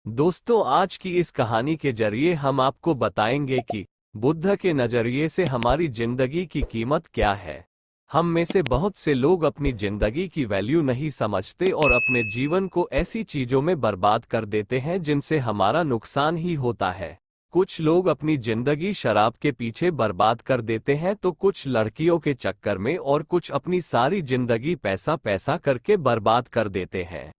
दोस्तों, आज की इस कहानी के जरिए हम आपको बताएंगे कि बुद्ध के नजरिए से हमारी जिंदगी की कीमत क्या है। हम में से बहुत से लोग अपनी जिंदगी की वैल्यू नहीं समझते और अपने जीवन को ऐसी चीजों में बर्बाद कर देते हैं जिनसे हमारा नुकसान ही होता है। कुछ लोग अपनी जिंदगी शराब के पीछे बर्बाद कर देते हैं तो कुछ लड़कियों के चक्कर में और कुछ अपनी सारी जिंदगी पैसा पैसा करके बर्बाद कर देते हैं।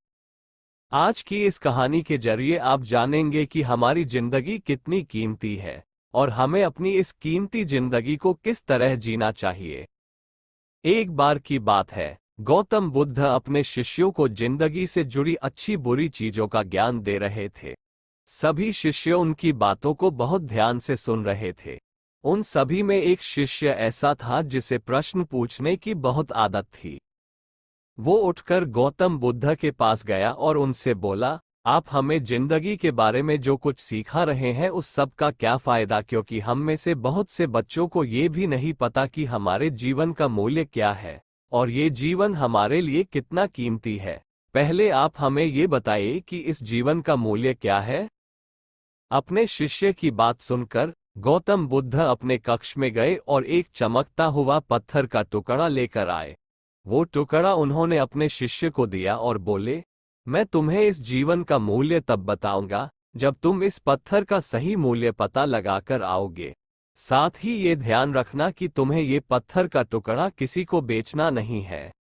आज की इस कहानी के जरिए आप जानेंगे कि हमारी जिंदगी कितनी कीमती है और हमें अपनी इस कीमती जिंदगी को किस तरह जीना चाहिए। एक बार की बात है, गौतम बुद्ध अपने शिष्यों को जिंदगी से जुड़ी अच्छी बुरी चीजों का ज्ञान दे रहे थे। सभी शिष्य उनकी बातों को बहुत ध्यान से सुन रहे थे। उन सभी में एक शिष्य ऐसा था जिसे प्रश्न पूछने की बहुत आदत थी। वो उठकर गौतम बुद्ध के पास गया और उनसे बोला, आप हमें जिंदगी के बारे में जो कुछ सिखा रहे हैं उस सब का क्या फायदा, क्योंकि हम में से बहुत से बच्चों को ये भी नहीं पता कि हमारे जीवन का मूल्य क्या है और ये जीवन हमारे लिए कितना कीमती है। पहले आप हमें ये बताइए कि इस जीवन का मूल्य क्या है। अपने शिष्य की बात सुनकर गौतम बुद्ध अपने कक्ष में गए और एक चमकता हुआ पत्थर का टुकड़ा लेकर आए। वो टुकड़ा उन्होंने अपने शिष्य को दिया और बोले, मैं तुम्हें इस जीवन का मूल्य तब बताऊंगा जब तुम इस पत्थर का सही मूल्य पता लगाकर आओगे। साथ ही ये ध्यान रखना कि तुम्हें ये पत्थर का टुकड़ा किसी को बेचना नहीं है।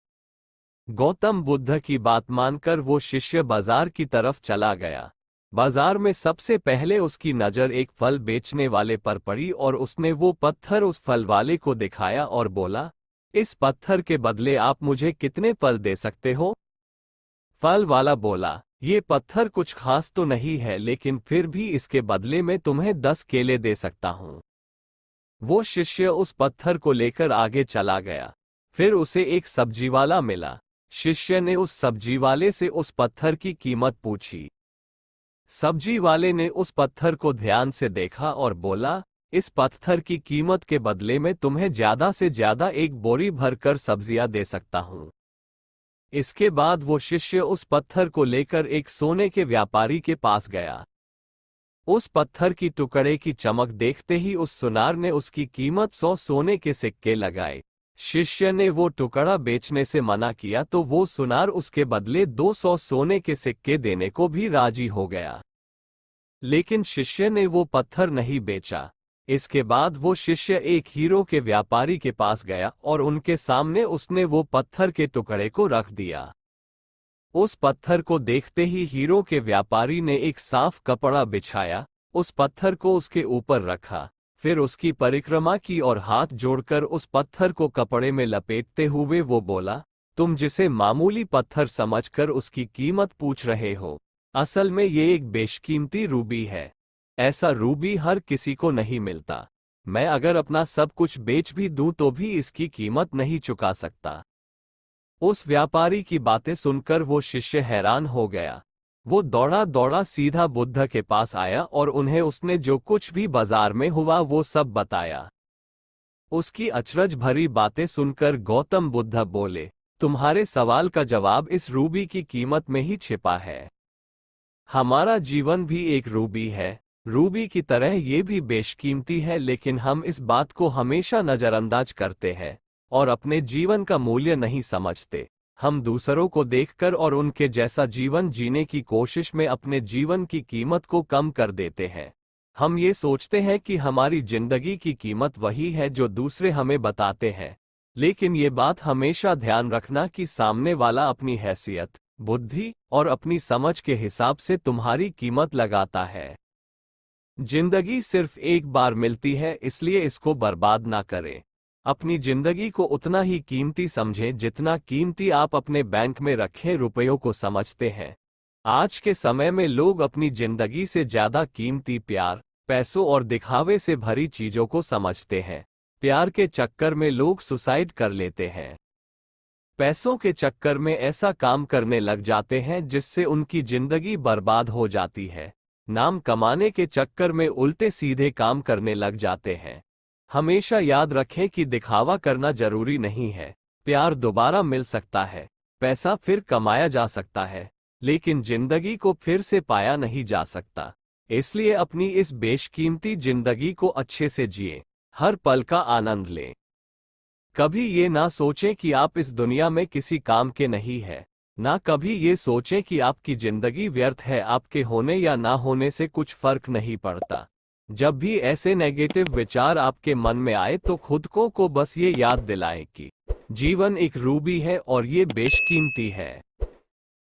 गौतम बुद्ध की बात मानकर वो शिष्य बाजार की तरफ चला गया। बाजार में सबसे पहले उसकी नजर एक फल बेचने वाले पर पड़ी और उसने वो पत्थर उस फल वाले को दिखाया और बोला, इस पत्थर के बदले आप मुझे कितने फल दे सकते हो। फल वाला बोला, ये पत्थर कुछ खास तो नहीं है, लेकिन फिर भी इसके बदले में तुम्हें 10 केले दे सकता हूं। वो शिष्य उस पत्थर को लेकर आगे चला गया। फिर उसे एक सब्जी वाला मिला। शिष्य ने उस सब्जी वाले से उस पत्थर की कीमत पूछी। सब्जी वाले ने उस पत्थर को ध्यान से देखा और बोला, इस पत्थर की कीमत के बदले में तुम्हें ज्यादा से ज्यादा एक बोरी भरकर सब्जियां दे सकता हूं। इसके बाद वो शिष्य उस पत्थर को लेकर एक सोने के व्यापारी के पास गया। उस पत्थर की टुकड़े की चमक देखते ही उस सुनार ने उसकी कीमत 100 सोने के सिक्के लगाए। शिष्य ने वो टुकड़ा बेचने से मना किया तो वो सुनार उसके बदले 200 सोने के सिक्के देने को भी राजी हो गया। लेकिन शिष्य ने वो पत्थर नहीं बेचा। इसके बाद वो शिष्य एक हीरो के व्यापारी के पास गया और उनके सामने उसने वो पत्थर के टुकड़े को रख दिया। उस पत्थर को देखते ही हीरो के व्यापारी ने एक साफ कपड़ा बिछाया, उस पत्थर को उसके ऊपर रखा, फिर उसकी परिक्रमा की और हाथ जोड़कर उस पत्थर को कपड़े में लपेटते हुए वो बोला, तुम जिसे मामूली पत्थर समझकर उसकी कीमत पूछ रहे हो, असल में ये एक बेशकीमती रूबी है। ऐसा रूबी हर किसी को नहीं मिलता। मैं अगर अपना सब कुछ बेच भी दूं तो भी इसकी कीमत नहीं चुका सकता। उस व्यापारी की बातें सुनकर वो शिष्य हैरान हो गया। वो दौड़ा दौड़ा सीधा बुद्ध के पास आया और उन्हें उसने जो कुछ भी बाजार में हुआ वो सब बताया। उसकी अचरज भरी बातें सुनकर गौतम बुद्ध बोले, तुम्हारे सवाल का जवाब इस रूबी की कीमत में ही छिपा है। हमारा जीवन भी एक रूबी है। रूबी की तरह ये भी बेशकीमती है, लेकिन हम इस बात को हमेशा नजरअंदाज करते हैं और अपने जीवन का मूल्य नहीं समझते। हम दूसरों को देखकर और उनके जैसा जीवन जीने की कोशिश में अपने जीवन की कीमत को कम कर देते हैं। हम ये सोचते हैं कि हमारी जिंदगी की कीमत वही है जो दूसरे हमें बताते हैं, लेकिन ये बात हमेशा ध्यान रखना कि सामने वाला अपनी हैसियत, बुद्धि और अपनी समझ के हिसाब से तुम्हारी कीमत लगाता है। जिंदगी सिर्फ एक बार मिलती है, इसलिए इसको बर्बाद ना करें। अपनी जिंदगी को उतना ही कीमती समझें जितना कीमती आप अपने बैंक में रखे रुपयों को समझते हैं। आज के समय में लोग अपनी जिंदगी से ज्यादा कीमती प्यार, पैसों और दिखावे से भरी चीजों को समझते हैं। प्यार के चक्कर में लोग सुसाइड कर लेते हैं। पैसों के चक्कर में ऐसा काम करने लग जाते हैं जिससे उनकी जिंदगी बर्बाद हो जाती है। नाम कमाने के चक्कर में उल्टे सीधे काम करने लग जाते हैं। हमेशा याद रखें कि दिखावा करना जरूरी नहीं है। प्यार दोबारा मिल सकता है, पैसा फिर कमाया जा सकता है, लेकिन जिंदगी को फिर से पाया नहीं जा सकता। इसलिए अपनी इस बेशकीमती जिंदगी को अच्छे से जिए, हर पल का आनंद लें। कभी ये ना सोचें कि आप इस दुनिया में किसी काम के नहीं है, ना कभी ये सोचें कि आपकी जिंदगी व्यर्थ है। आपके होने या ना होने से कुछ फर्क नहीं पड़ता। जब भी ऐसे नेगेटिव विचार आपके मन में आए तो खुद को बस ये याद दिलाएं कि जीवन एक रूबी है और ये बेशकीमती है।